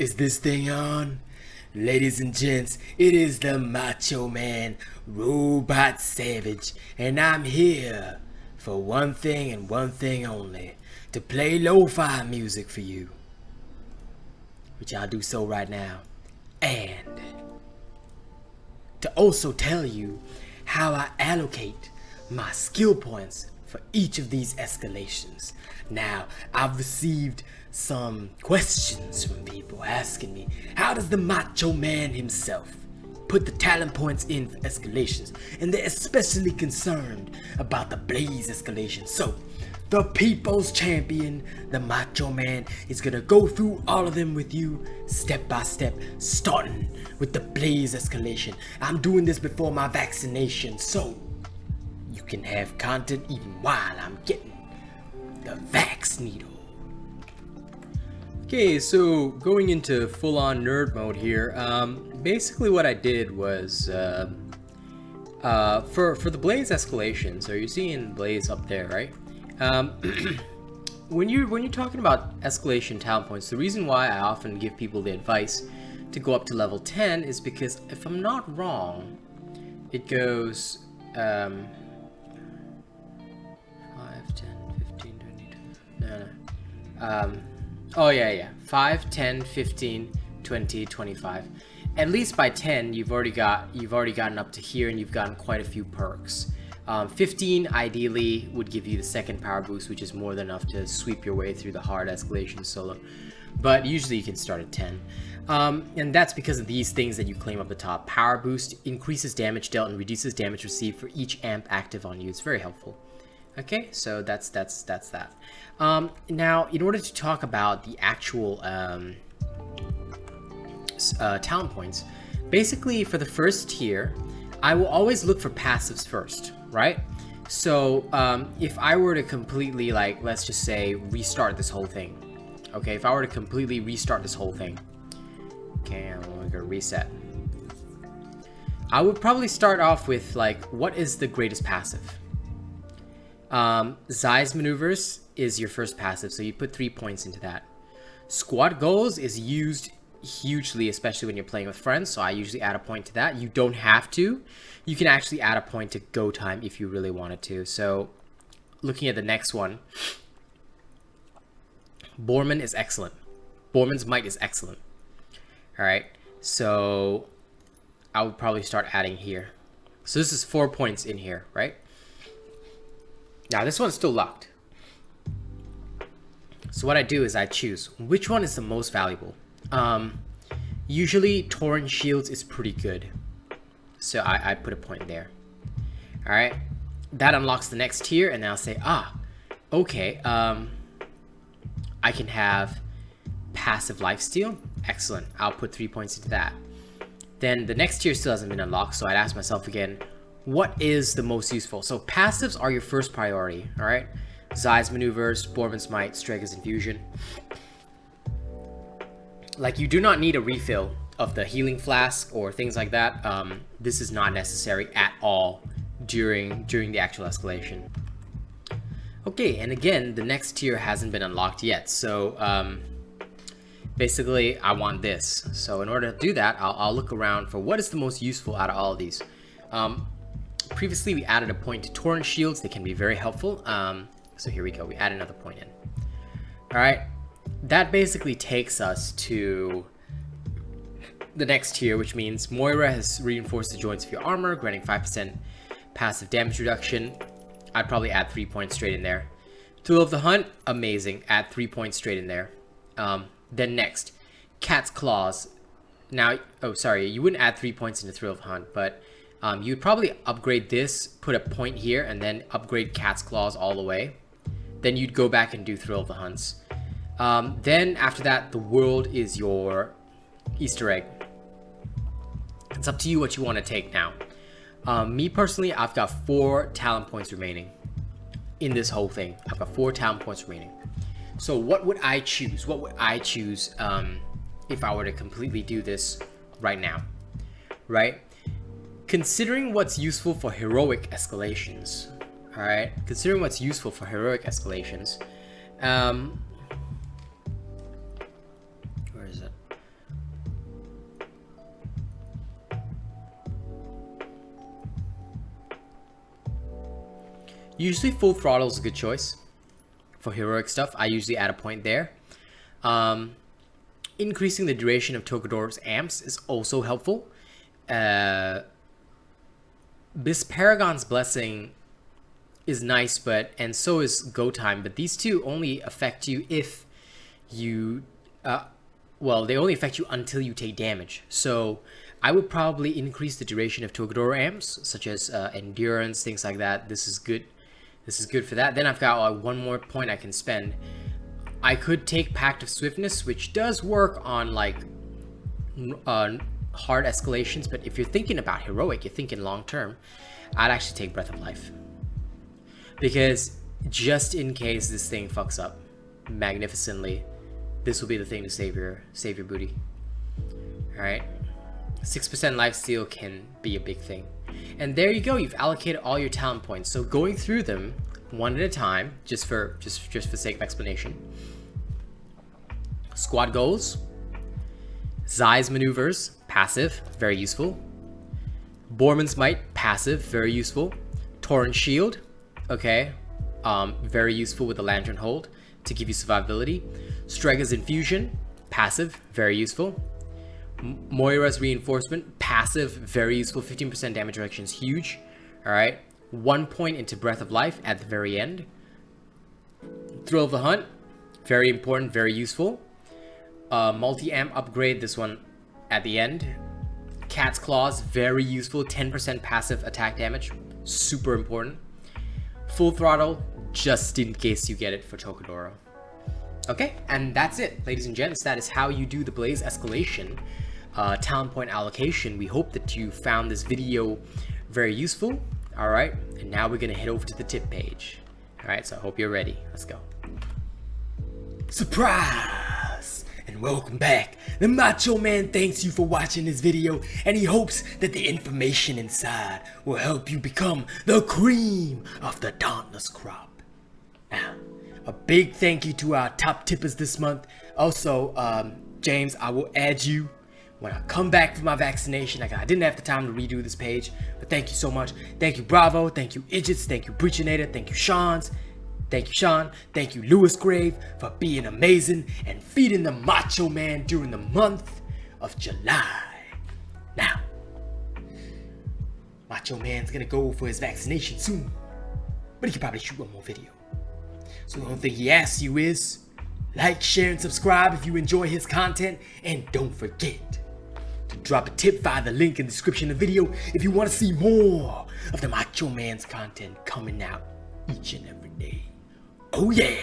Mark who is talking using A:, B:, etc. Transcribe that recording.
A: Is this thing on? Ladies and gents, it is the Macho Man, Robot Savage, and I'm here for one thing and one thing only, to play lo-fi music for you. Which I'll do so right now. And to also tell you how I allocate my skill points for each of these escalations. Now, I've received some questions from people asking me, how does the Macho Man himself put the talent points in for escalations? And they're especially concerned about the Blaze escalation. So, the People's Champion, the Macho Man, is gonna go through all of them with you step by step, starting with the Blaze escalation. I'm doing this before my vaccination, so you can have content even while I'm getting the Vax needle.
B: Okay, so going into full-on nerd mode here, basically what I did was, for the Blaze escalation, so you're seeing Blaze up there, right? When you're talking about escalation talent points, the reason why I often give people the advice to go up to level 10 is because, if I'm not wrong, it goes 5, 10, 15, 20, oh yeah, 5, 10, 15, 20, 25. At least by 10, you've already gotten up to here, and you've gotten quite a few perks. 15 ideally would give you the second power boost, which is more than enough to sweep your way through the hard escalation solo. But usually you can start at 10. And that's because of these things that you claim up the top. Power boost increases damage dealt and reduces damage received for each amp active on you. It's very helpful. Okay, so that's that. Now, in order to talk about the actual talent points, basically for the first tier, I will always look for passives first, right? So if I were to completely, like, let's just say restart this whole thing. Okay, if I were to completely restart this whole thing, okay, I'm gonna reset. I would probably start off with, like, what is the greatest passive? Zai's maneuvers is your first passive, so you put 3 points into that. Squad goals is used hugely, especially when you're playing with friends, so I usually add a point to that. You don't have to. You can actually add a point to go time if you really wanted to. So looking at the next one, Borman is excellent. Borman's might is excellent. All right, so I would probably start adding here. So this is 4 points in here, right? Now this one's still locked. So what I do is I choose which one is the most valuable. Usually Torrent Shields is pretty good, so I put a point there. All right, that unlocks the next tier, and then I'll say, okay, I can have passive lifesteal. Excellent, I'll put 3 points into that. Then the next tier still hasn't been unlocked, so I'd ask myself again, what is the most useful? So passives are your first priority. All right, Zai's maneuvers, Borman's might, Strega's infusion. Like, you do not need a refill of the healing flask or things like that. This is not necessary at all during the actual escalation. Okay, and again, the next tier hasn't been unlocked yet. So basically, I want this. So in order to do that, I'll look around for what is the most useful out of all of these. Previously, we added a point to Torrent Shields. They can be very helpful. So here we go. We add another point in. All right. That basically takes us to the next tier, which means Moira has reinforced the joints of your armor, granting 5% passive damage reduction. I'd probably add 3 points straight in there. Thrill of the Hunt, amazing. Add 3 points straight in there. Then next, Cat's Claws. Now, oh, sorry, you wouldn't add 3 points into Thrill of the Hunt, but you'd probably upgrade this, put a point here, and then upgrade Cat's Claws all the way. Then you'd go back and do Thrill of the Hunts. Then after that, the world is your Easter egg. It's up to you what you want to take now. Me personally, I've got 4 talent points remaining in this whole thing. I've got 4 talent points remaining. So what would I choose? What would I choose if I were to completely do this right now? Right? Considering what's useful for heroic escalations. All right? Considering what's useful for heroic escalations. Where is it? Usually full throttle is a good choice for heroic stuff. I usually add a point there. Increasing the duration of Togedoro's amps is also helpful. This Paragon's Blessing is nice, and so is Go Time, but these two only affect you if you, well, they only affect you until you take damage. So I would probably increase the duration of Togedoro amps, such as endurance, things like that. This is good. This is good for that. Then I've got one more point I can spend. I could take Pact of Swiftness, which does work on like hard escalations, but if you're thinking about heroic, you're thinking long term, I'd actually take Breath of Life. Because just in case this thing fucks up magnificently, this will be the thing to save your booty. Alright. 6% lifesteal can be a big thing. And there you go, you've allocated all your talent points. So going through them one at a time, just for sake of explanation. Squad goals. Zai's maneuvers, passive, very useful. Borman's Might, passive, very useful. Torrent Shield, okay, very useful with the Lantern Hold to give you survivability. Strega's Infusion, passive, very useful. Moira's Reinforcement, passive, very useful. 15% damage reduction is huge. Alright, 1 point into Breath of Life at the very end. Thrill of the Hunt, very important, very useful. Multi-amp upgrade, this one at the end. Cat's Claws, very useful. 10% passive attack damage, super important. Full Throttle, just in case you get it for Togedoro. Okay, and that's it, ladies and gents. That is how you do the Blaze Escalation talent point allocation. We hope that you found this video very useful. All right, and now we're gonna head over to the tip page. All right, so I hope you're ready. Let's go.
A: Surprise! And welcome back. The Macho Man thanks you for watching this video, and he hopes that the information inside will help you become the cream of the Dauntless crop. Now, a big thank you to our top tippers this month. Also, James, I will add you when I come back from my vaccination. I didn't have the time to redo this page, but thank you so much. Thank you, Bravo. Thank you, Idgits. Thank you, Breachinator. Thank you, Sean's. Thank you, Sean. Thank you, Lewis Grave, for being amazing and feeding the Macho Man during the month of July. Now, Macho Man's gonna go for his vaccination soon, but he can probably shoot one more video. So the only thing he asks you is like, share, and subscribe if you enjoy his content, and don't forget to drop a tip via the link in the description of the video if you want to see more of the Macho Man's content coming out each and every day. Oh yeah!